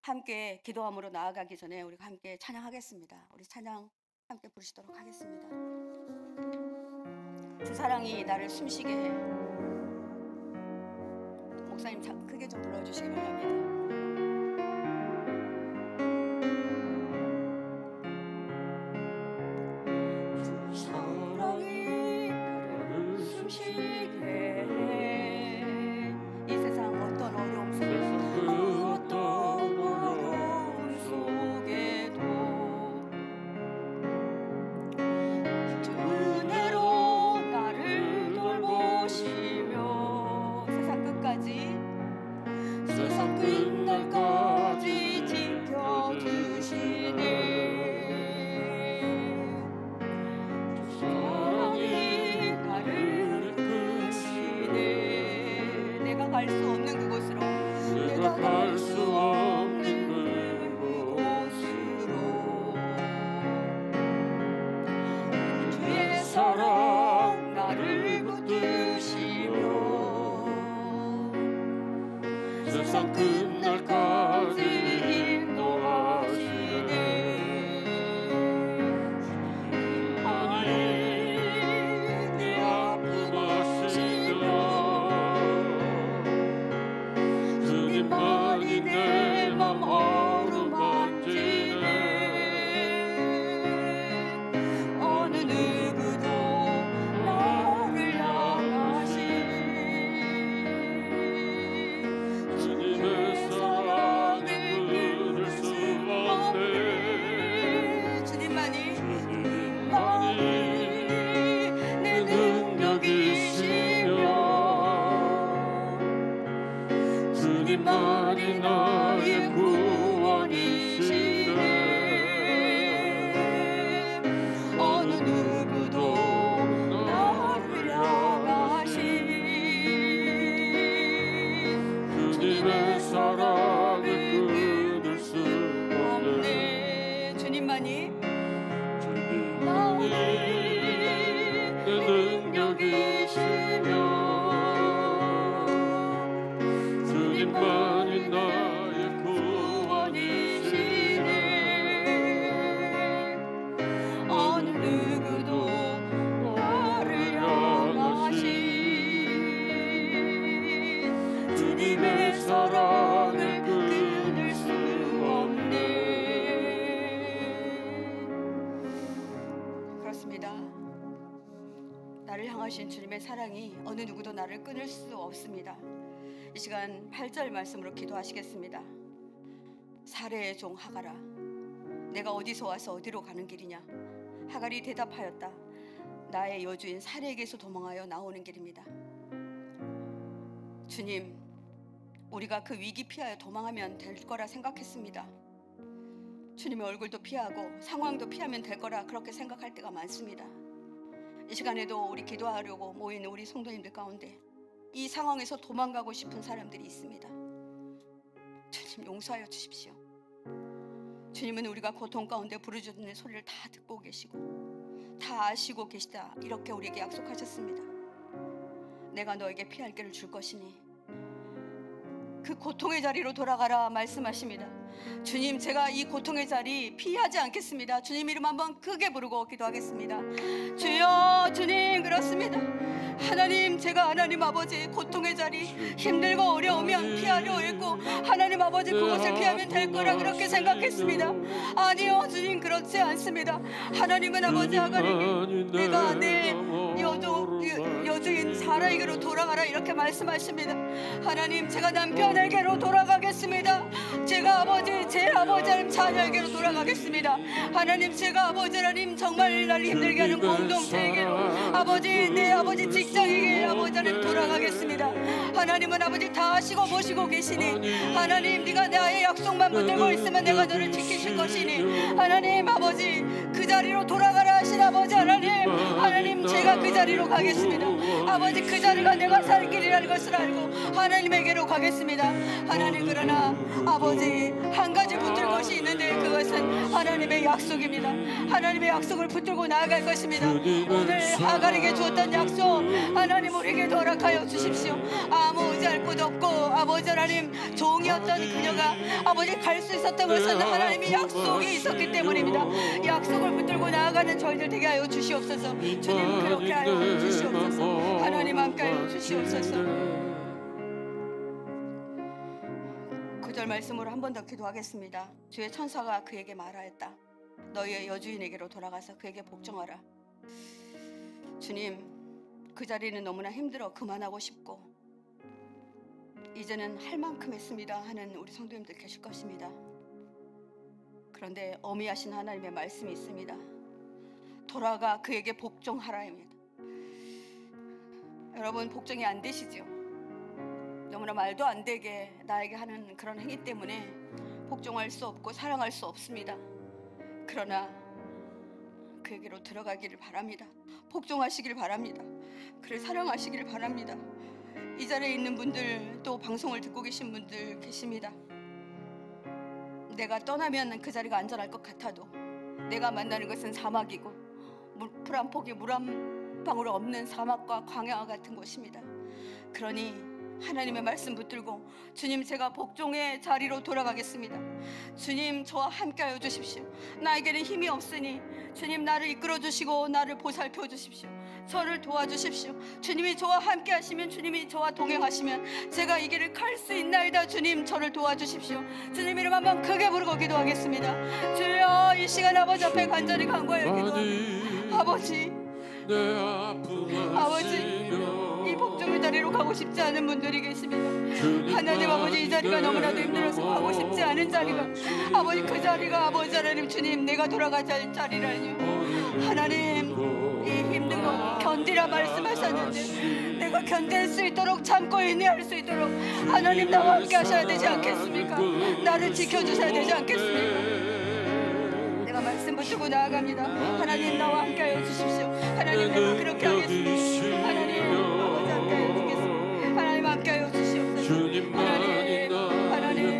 A: 함께 기도함으로 나아가기 전에 우리가 함께 찬양하겠습니다. 우리 찬양 함께 부르시도록 하겠습니다. 주 사랑이 나를 숨쉬게 해. 목사님 크게 좀 불러주시기 바랍니다. 세상 끝
B: 주님만이 내 능력이시며 주님만이 나의 구원이시니 어느 누구도 나를 향하신 주님의 사랑을 끊을 수 없네.
A: 그렇습니다. 나를 향하신 주님의 사랑이 어느 누구도 나를 끊을 수 없습니다. 이 시간 8절 말씀으로 기도하시겠습니다. 사레의 종 하갈아, 내가 어디서 와서 어디로 가는 길이냐? 하갈이 대답하였다. 나의 여주인 사레에게서 도망하여 나오는 길입니다. 주님, 우리가 그 위기 피하여 도망하면 될 거라 생각했습니다. 주님의 얼굴도 피하고 상황도 피하면 될 거라 그렇게 생각할 때가 많습니다. 이 시간에도 우리 기도하려고 모인 우리 성도님들 가운데 이 상황에서 도망가고 싶은 사람들이 있습니다. 주님 용서하여 주십시오. 주님은 우리가 고통 가운데 부르짖는 소리를 다 듣고 계시고 다 아시고 계시다, 이렇게 우리에게 약속하셨습니다. 내가 너에게 피할 길을 줄 것이니 그 고통의 자리로 돌아가라 말씀하십니다. 주님, 제가 이 고통의 자리 피하지 않겠습니다. 주님 이름 한번 크게 부르고 기도하겠습니다. 주여, 주님, 그렇습니다. 하나님, 제가 하나님 아버지 고통의 자리, 힘들고 어려우면 피하려 했고 하나님 아버지 그것을 피하면 될 거라 그렇게 생각했습니다. 아니요, 주님, 그렇지 않습니다. 하나님은 아버지 하갈에게 내가 내 여주인 사라에게로 돌아가라 이렇게 말씀하십니다. 하나님, 제가 남편에게로 돌아가겠습니다. 제가 아버지, 제 아버지 하나님 자녀에게로 돌아가겠습니다. 하나님, 제가 아버지 하나님 정말 날 힘들게 하는 공동체에게로, 아버지, 내 아버지 직장에게 아버지 하나님 돌아가겠습니다. 하나님은 아버지 다 아시고 보시고 계시니 하나님, 네가 나의 약속만 붙들고 있으면 내가 너를 지키실 것이니 하나님 아버지 그 자리로 돌아가라 하신 아버지 하나님, 하나님 제가 그 자리로 가겠습니다. 아버지 그 자리가 내가 살 길이라는 것을 알고 하나님에게로 가겠습니다. 하나님, 그러나 아버지 한 가지 붙들 것이 있는데 그것은 하나님의 약속입니다. 하나님의 약속을 붙들고 나아갈 것입니다. 오늘 하갈에게 주었던 약속 하나님 우리에게 허락하여 주십시오. 아무 의지할 곳 없고 아버지 하나님 종이었던 그녀가 아버지 갈 수 있었던 것은 하나님의 약속이 있었기 때문입니다. 약속을 붙들고 나아가는 저희들 되게 하여 주시옵소서. 주님, 그렇게 하여 주시옵소서. 하나님 함께 하여 주시옵소서. 9절 말씀으로 한 번 더 기도하겠습니다. 주의 천사가 그에게 말하였다. 너희의 여주인에게로 돌아가서 그에게 복종하라. 주님, 그 자리는 너무나 힘들어 그만하고 싶고 이제는 할 만큼 했습니다 하는 우리 성도님들 계실 것입니다. 그런데 어미하신 하나님의 말씀이 있습니다. 돌아가 그에게 복종하라입니다. 여러분, 복종이 안 되시죠? 너무나 말도 안 되게 나에게 하는 그런 행위 때문에 복종할 수 없고 사랑할 수 없습니다. 그러나 그에게로 들어가기를 바랍니다. 복종하시기를 바랍니다. 그를 사랑하시기를 바랍니다. 이 자리에 있는 분들, 또 방송을 듣고 계신 분들 계십니다. 내가 떠나면 그 자리가 안전할 것 같아도 내가 만나는 것은 사막이고 풀 한 폭이 물 한 방울 없는 사막과 광야 같은 곳입니다. 그러니 하나님의 말씀 붙들고 주님, 제가 복종의 자리로 돌아가겠습니다. 주님, 저와 함께하여 주십시오. 나에게는 힘이 없으니 주님 나를 이끌어 주시고 나를 보살펴 주십시오. 저를 도와주십시오. 주님이 저와 함께 하시면, 주님이 저와 동행하시면 제가 이 길을 갈 수 있나이다. 주님, 저를 도와주십시오. 주님 이름 한번 크게 부르고 기도하겠습니다. 주여, 이 시간 아버지 앞에 간절히 간구하여 기도합니다. 아버지, 아버지, 이 복종의 자리로 가고 싶지 않은 분들이 계십니다. 하나님 아버지, 이 자리가 너무나도 힘들어서 가고 싶지 않은 자리가, 아버지 그 자리가 아버지 하나님, 주님 내가 돌아가야 할 자리라니요. 하나님, 이 힘든 거 견디라 말씀하셨는데 내가 견딜 수 있도록, 참고 인내할 수 있도록 하나님 나와 함께 하셔야 되지 않겠습니까? 나를 지켜주셔야 되지 않겠습니까? 내가 말씀 붙들고 나아갑니다. 하나님, 나와 함께 하여 주십시오. 하나님, 내가 그렇게 하겠습니다. 하나님, 아버지 함께 하여 주겠습니다. 하나님 함께 하여 주시옵소서. 하나님,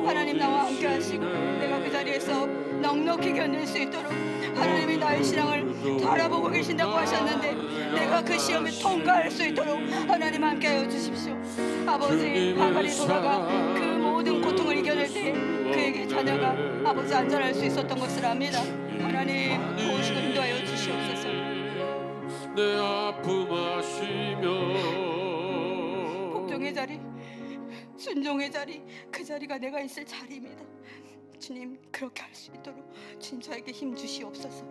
A: 하나님 나와 함께 하시고 내가 그 자리에서 넉넉히 넉넉히 견딜 수 있도록 하나님이 나의 신앙을 바라보고 계신다고 하셨는데 내가 그 시험에 통과할 수 있도록 하나님 함께하여 주십시오. 아버지, 하갈이 돌아가 그 모든 고통을 이겨낼 때 그에게 자녀가 아버지 안전할 수 있었던 것을 압니다. 하나님 도우시고 인도하여 주시옵소서.
B: 내 아픔 아시며
A: 복종의 자리, 순종의 자리, 그 자리가 내가 있을 자리입니다. 주님, 그렇게 할 수 있도록 주님 저에게 힘 주시옵소서.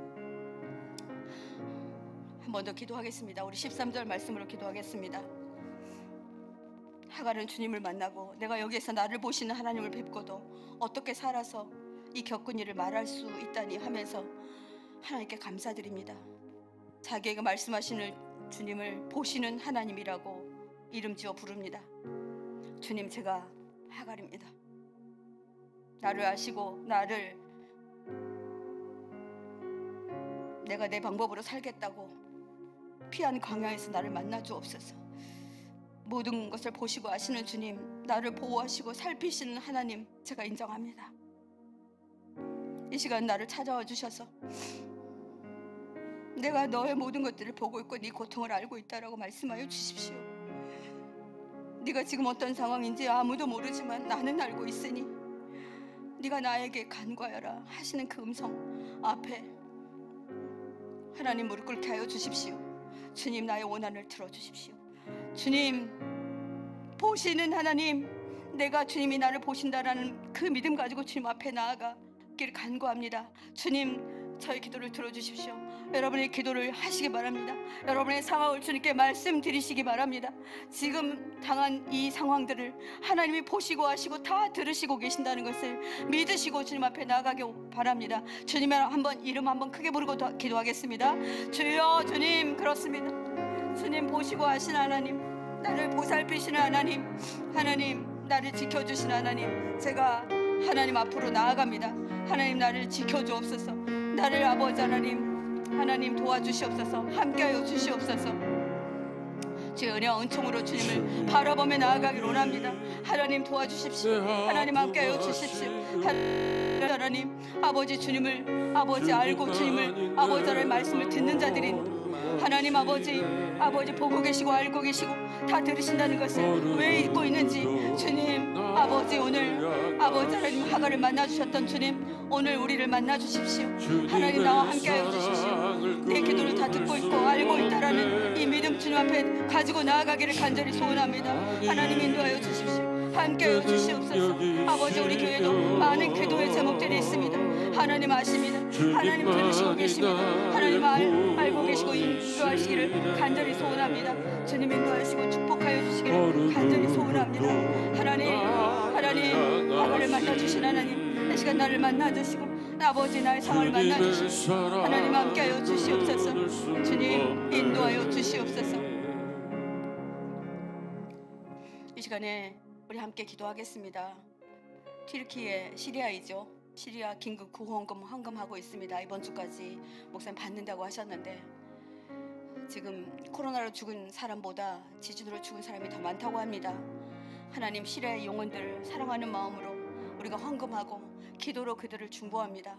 A: 한 번 더 기도하겠습니다. 우리 13절 말씀으로 기도하겠습니다. 하갈은 주님을 만나고 내가 여기에서 나를 보시는 하나님을 뵙고도 어떻게 살아서 이 겪은 일을 말할 수 있다니 하면서 하나님께 감사드립니다. 자기에게 말씀하시는 주님을 보시는 하나님이라고 이름지어 부릅니다. 주님, 제가 하갈입니다. 나를 아시고 나를 내가 내 방법으로 살겠다고 피한 광야에서 나를 만나 주옵소서. 모든 것을 보시고 아시는 주님, 나를 보호하시고 살피시는 하나님, 제가 인정합니다. 이 시간 나를 찾아와 주셔서 내가 너의 모든 것들을 보고 있고 네 고통을 알고 있다라고 말씀하여 주십시오. 네가 지금 어떤 상황인지 아무도 모르지만 나는 알고 있으니 네가 나에게 간과하여라 하시는 그 음성 앞에 하나님 무릎 꿇게 하여 주십시오. 주님, 나의 원한을 들어주십시오. 주님, 보시는 하나님, 내가 주님이 나를 보신다라는 그 믿음 가지고 주님 앞에 나아가길 간구합니다. 주님, 저의 기도를 들어주십시오. 여러분의 기도를 하시기 바랍니다. 여러분의 상황을 주님께 말씀드리시기 바랍니다. 지금 당한 이 상황들을 하나님이 보시고 아시고 다 들으시고 계신다는 것을 믿으시고 주님 앞에 나아가기 바랍니다. 주님의 이름 한번 크게 부르고 기도하겠습니다. 주여, 주님, 그렇습니다. 주님, 보시고 아시는 하나님, 나를 보살피시는 하나님, 하나님 나를 지켜주시는 하나님, 제가 하나님 앞으로 나아갑니다. 하나님, 나를 지켜주옵소서. 나를 아버지 하나님 도와주시옵소서. 함께하여 주시옵소서. 주의 은혜와 은총으로 주님을 바라보며 나아가길 원합니다. 하나님 도와주십시오. 하나님 함께하여 주십시오. 하나님, 아버지 주님을 아버지 알고 주님을 아버지 하나님의 말씀을 듣는 자들인 하나님 아버지 보고 계시고 알고 계시고 다 들으신다는 것을 왜 잊고 있는지 주님 아버지, 오늘 아버지 하나님 하갈을 만나주셨던 주님, 오늘 우리를 만나주십시오. 하나님, 나와 함께하여 주십시오. 내 기도를 다 듣고 있고 알고 있다라는 이 믿음 주님 앞에 가지고 나아가기를 간절히 소원합니다. 하나님, 인도하여 주십시오. 함께하여 주시옵소서. 아버지, 우리 교회도 많은 기도의 제목들이 있습니다. 하나님 아십니다. 하나님 들으시고 계십니다. 하나님 알고 계시고 인도하시기를 간절히 소원합니다. 주님, 인도하시고 축복하여 주시기를 간절히 소원합니다. 하나님 하나를 만나주신 하나님, 이 시간 나를 만나주시고 아버지 나의 상황을 만나주시고 하나님 함께하여 주시옵소서. 주님, 인도하여 주시옵소서. 이 시간에 우리 함께 기도하겠습니다. 튀르키예, 시리아이죠. 시리아 긴급 구호원금 헌금하고 있습니다. 이번 주까지 목사님 받는다고 하셨는데 지금 코로나로 죽은 사람보다 지진으로 죽은 사람이 더 많다고 합니다. 하나님, 시리아의 영혼들을 사랑하는 마음으로 우리가 헌금하고 기도로 그들을 중보합니다.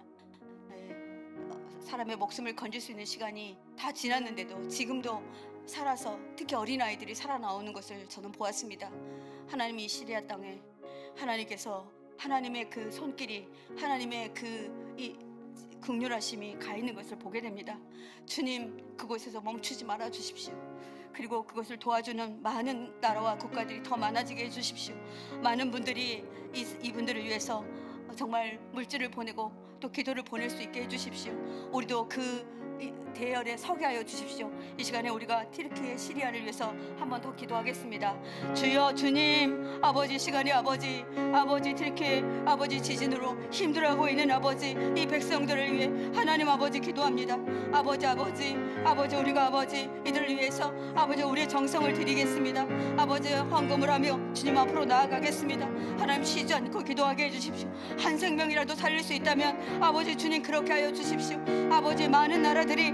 A: 사람의 목숨을 건질 수 있는 시간이 다 지났는데도 지금도 살아서 특히 어린아이들이 살아나오는 것을 저는 보았습니다. 하나님, 이 시리아 땅에 하나님께서 하나님의 그 손길이, 하나님의 이 긍휼하심이 가 있는 것을 보게 됩니다. 주님, 그곳에서 멈추지 말아 주십시오. 그리고 그것을 도와주는 많은 나라와 국가들이 더 많아지게 해주십시오. 많은 분들이 이분들을 위해서 정말 물질을 보내고 또 기도를 보낼 수 있게 해주십시오. 우리도 그 대열에 서게 하여 주십시오. 이 시간에 우리가 튀르키예, 시리아를 위해서 한 번 더 기도하겠습니다. 주여, 주님, 아버지, 시간에 아버지 튀르키예 아버지 지진으로 힘들어하고 있는 아버지 이 백성들을 위해 하나님 아버지 기도합니다. 아버지 아버지 우리가 아버지 이들을 위해서 아버지 우리의 정성을 드리겠습니다. 아버지 헌금을 하며 주님 앞으로 나아가겠습니다. 하나님 쉬지 않고 기도하게 해주십시오. 한 생명이라도 살릴 수 있다면 아버지 주님 그렇게 하여 주십시오. 아버지 많은 나라들이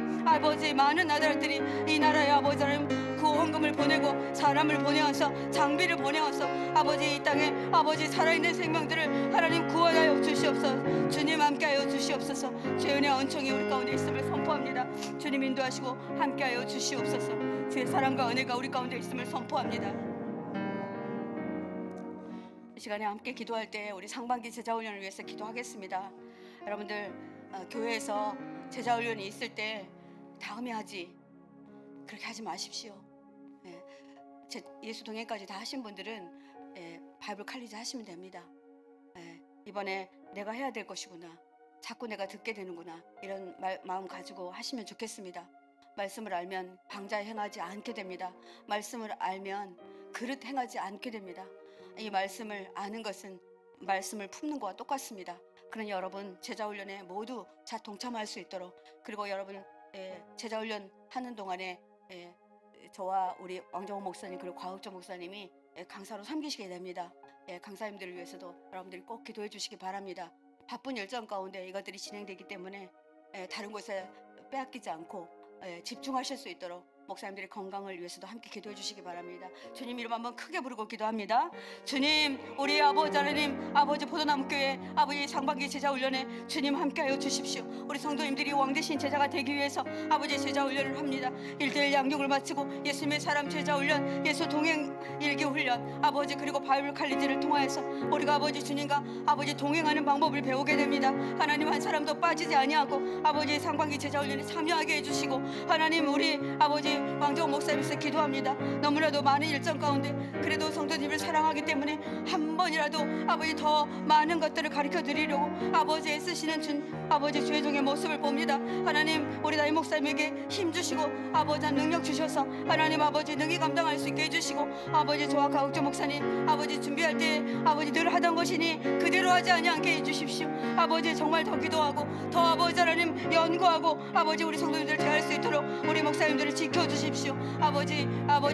A: 이 나라의 아버지 하나님 그 헌금을 보내고 사람을 보내어서 장비를 보내어서 아버지 이 땅에 아버지 살아있는 생명들을 하나님 구원하여 주시옵소서. 주님 함께하여 주시옵소서. 주의 은혜 언총이 우리 가운데 있음을 선포합니다. 주님 인도하시고 함께하여 주시옵소서. 주의 사랑과 은혜가 우리 가운데 있음을 선포합니다. 이 시간에 함께 기도할 때 우리 상반기 제자훈련을 위해서 기도하겠습니다. 여러분들 교회에서 제자훈련이 있을 때 다음에 하지 그렇게 하지 마십시오. 예수 동행까지 다 하신 분들은 바이블 칼리지 하시면 됩니다. 이번에 내가 해야 될 것이구나, 자꾸 내가 듣게 되는구나, 이런 마음 가지고 하시면 좋겠습니다. 말씀을 알면 방자에 행하지 않게 됩니다. 말씀을 알면 그릇 행하지 않게 됩니다. 이 말씀을 아는 것은 말씀을 품는 것과 똑같습니다. 그러니 여러분 제자훈련에 모두 자 동참할 수 있도록, 그리고 여러분 제자훈련 하는 동안에 저와 우리 왕정호 목사님 그리고 곽욱정 목사님이 강사로 섬기시게 됩니다. 강사님들을 위해서도 여러분들이 꼭 기도해 주시기 바랍니다. 바쁜 일정 가운데 이것들이 진행되기 때문에 다른 곳에 빼앗기지 않고 집중하실 수 있도록 목사님들의 건강을 위해서도 함께 기도해 주시기 바랍니다. 주님 이름 한번 크게 부르고 기도합니다. 주님, 우리 아버지 하나님, 아버지 포도나무교회 아버지 상반기 제자훈련에 주님 함께하여 주십시오. 우리 성도님들이 왕되신 제자가 되기 위해서 아버지 제자훈련을 합니다. 1:1 양육을 마치고 예수님의 사람 제자훈련, 예수 동행 일기훈련, 아버지 그리고 바이블 칼리지를 통하여서 우리가 아버지 주님과 아버지 동행하는 방법을 배우게 됩니다. 하나님 한 사람도 빠지지 아니하고 아버지 상반기 제자훈련에 참여하게 해주시고, 하나님 우리 아버지 왕정호 목사님께서 기도합니다. 너무나도 많은 일정 가운데 그래도 성도님을 사랑하기 때문에 한 번이라도 아버지 더 많은 것들을 가르쳐 드리려고 아버지 애쓰시는 아버지 주의 종의 모습을 봅니다. 하나님 우리 나이 목사님에게 힘 주시고 아버지 능력 주셔서 하나님 아버지 능히 감당할 수 있게 해주시고, 아버지 저와 가욱정 목사님 아버지 준비할 때 아버지 늘 하던 것이니 그대로 하지 않게 해주십시오. 아버지 정말 더 기도하고 더 아버지 하나님 연구하고 아버지 우리 성도님들을 대할 수 있도록 우리 목사님들을 지켜주십시오. 아버지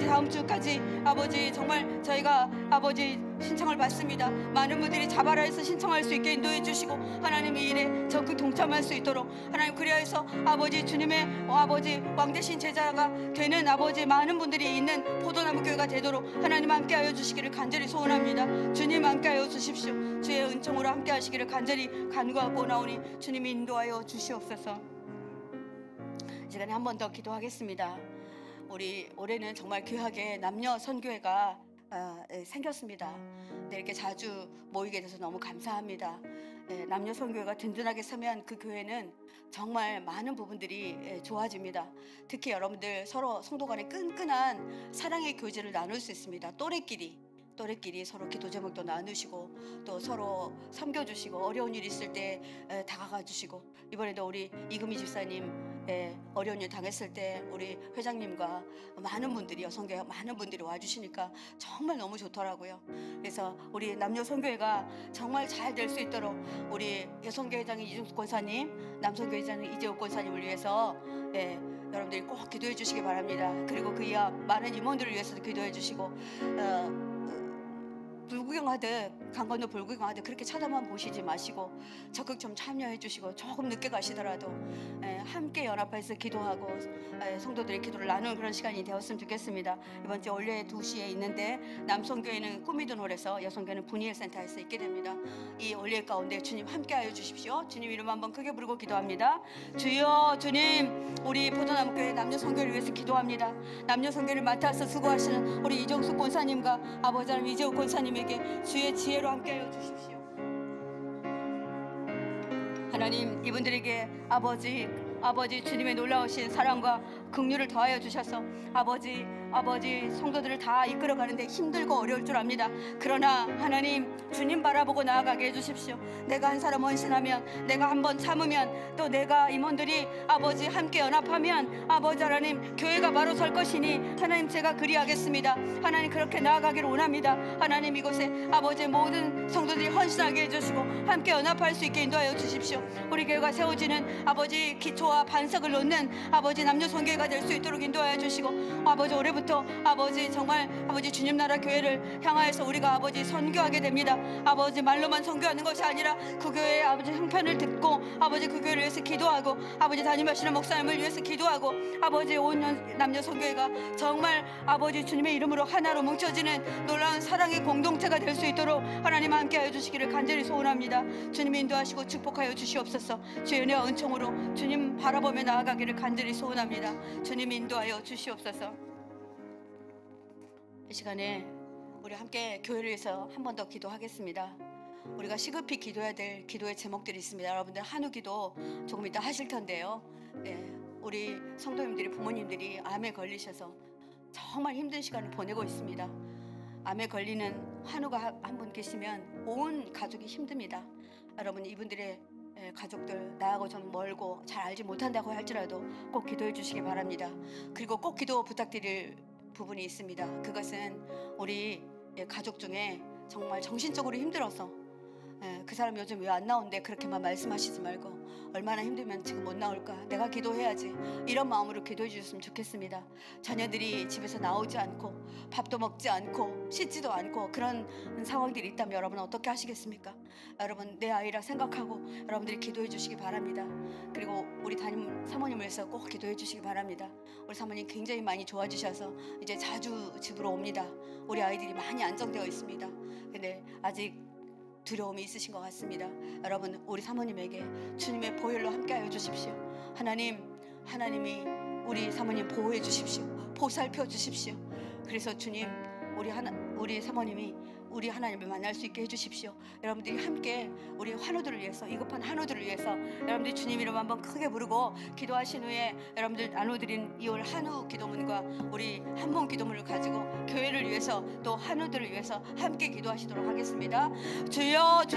A: 다음 주까지 아버지 정말 저희가 아버지 신청을 받습니다. 많은 분들이 자발해서 신청할 수 있게 인도해 주시고 하나님 이 일에 적극 동참할 수 있도록 하나님 그리하여서 아버지 주님의 아버지 왕되신 제자가 되는 아버지 많은 분들이 있는 포도나무 교회가 되도록 하나님 함께하여 주시기를 간절히 소원합니다. 주님 함께하여 주십시오. 주의 은총으로 함께하시기를 간절히 간구하고 나오니 주님이 인도하여 주시옵소서. 이 시간에 한 번 더 기도하겠습니다. 우리 올해는 정말 귀하게 남녀 선교회가 생겼습니다. 이렇게 자주 모이게 돼서 너무 감사합니다. 남녀 선교회가 든든하게 서면 그 교회는 정말 많은 부분들이 좋아집니다. 특히 여러분들 서로 성도 간의 끈끈한 사랑의 교제를 나눌 수 있습니다. 또래끼리 서로 기도 제목도 나누시고 또 서로 섬겨주시고 어려운 일 있을 때 다가가 주시고, 이번에도 우리 이금희 집사님 어려운 일 당했을 때 우리 회장님과 많은 분들이 여성교회 많은 분들이 와주시니까 정말 너무 좋더라고요. 그래서 우리 남녀 선교회가 정말 잘 될 수 있도록 우리 여성교회 회장인 이중숙 권사님, 남성교회 회장인 이재욱 권사님을 위해서 여러분들이 꼭 기도해 주시기 바랍니다. 그리고 그 이하 많은 임원들을 위해서도 기도해 주시고 불구경하듯 강 건너 불구경하듯 그렇게 쳐다만 보시지 마시고 적극 좀 참여해 주시고, 조금 늦게 가시더라도 함께 연합해서 기도하고 성도들의 기도를 나누는 그런 시간이 되었으면 좋겠습니다. 이번 주 원래 2시에 있는데 남성교회는 꾸미던 홀에서 여성교회는 분이엘센터에서 있게 됩니다. 이 원래 가운데 주님 함께하여 주십시오. 주님 이름 한번 크게 부르고 기도합니다. 주여, 주님 우리 포도나무교회 남녀 선교를 위해서 기도합니다. 남녀 선교를 맡아서 수고하시는 우리 이정숙 권사님과 아버지 하나님 이재욱 권사님에게 주의 지혜로 함께하여 주십시오. 하나님 이분들에게 아버지 주님의 놀라우신 사랑과 긍휼을 더하여 주셔서 아버지 아버지 성도들을 다 이끌어가는데 힘들고 어려울 줄 압니다. 그러나 하나님 주님 바라보고 나아가게 해주십시오. 내가 한 사람 헌신하면, 내가 한번 참으면, 또 내가 임원들이 아버지 함께 연합하면 아버지 하나님 교회가 바로 설 것이니 하나님 제가 그리하겠습니다. 하나님 그렇게 나아가기를 원합니다. 하나님 이곳에 아버지 모든 성도들이 헌신하게 해주시고 함께 연합할 수 있게 인도하여 주십시오. 우리 교회가 세워지는 아버지 기초와 반석을 놓는 아버지 남녀 선교회가 될 수 있도록 인도하여 주시고, 아버지 올해부터 아버지 정말 아버지 주님 나라 교회를 향하여서 우리가 아버지 선교하게 됩니다. 아버지 말로만 선교하는 것이 아니라 그 교회의 아버지 형편을 듣고 아버지 그 교회를 위해서 기도하고 아버지 담임하시는 목사님을 위해서 기도하고 아버지 온 남녀 선교회가 정말 아버지 주님의 이름으로 하나로 뭉쳐지는 놀라운 사랑의 공동체가 될 수 있도록 하나님 함께하여 주시기를 간절히 소원합니다. 주님 인도하시고 축복하여 주시옵소서. 주의 은혜와 은총으로 주님 바라보며 나아가기를 간절히 소원합니다. 주님 인도하여 주시옵소서. 이 시간에 우리 함께 교회를 위해서 한 번 더 기도하겠습니다. 우리가 시급히 기도해야 될 기도의 제목들이 있습니다. 여러분들 한우 기도 조금 이따 하실 텐데요. 네, 우리 성도님들이, 부모님들이 암에 걸리셔서 정말 힘든 시간을 보내고 있습니다. 암에 걸리는 한우가 한 분 계시면 온 가족이 힘듭니다. 여러분 이분들의 가족들 나하고 좀 멀고 잘 알지 못한다고 할지라도 꼭 기도해 주시기 바랍니다. 그리고 꼭 기도 부탁드릴 부분이 있습니다. 그것은 우리 가족 중에 정말 정신적으로 힘들어서 그 사람 요즘 왜 안 나온대 그렇게만 말씀하시지 말고 얼마나 힘들면 지금 못 나올까, 내가 기도해야지, 이런 마음으로 기도해 주셨으면 좋겠습니다. 자녀들이 집에서 나오지 않고 밥도 먹지 않고 씻지도 않고 그런 상황들이 있다면 여러분 어떻게 하시겠습니까? 여러분 내 아이라 생각하고 여러분들이 기도해 주시기 바랍니다. 그리고 우리 담임 사모님을 위해서 꼭 기도해 주시기 바랍니다. 우리 사모님 굉장히 많이 좋아지셔서 이제 자주 집으로 옵니다. 우리 아이들이 많이 안정되어 있습니다. 근데 아직 두려움이 있으신 것 같습니다. 여러분 우리 사모님에게 주님의 보혈로 함께하여 주십시오. 하나님이 우리 사모님 보호해 주십시오. 보살펴 주십시오. 그래서 주님 우리 사모님이 우리 하나님을 만날 수 있게 해주십시오. 여러분들이 함께 우리 환우들을 위해서, 위급한 환우들을 위해서 여러분들이 주님 이름 한번 크게 부르고 기도하신 후에 여러분들 나눠드린 2월 한우 기도문과 우리 한번 기도문을 가지고 교회를 위해서 또 환우들을 위해서 함께 기도하시도록 하겠습니다. 주여 주님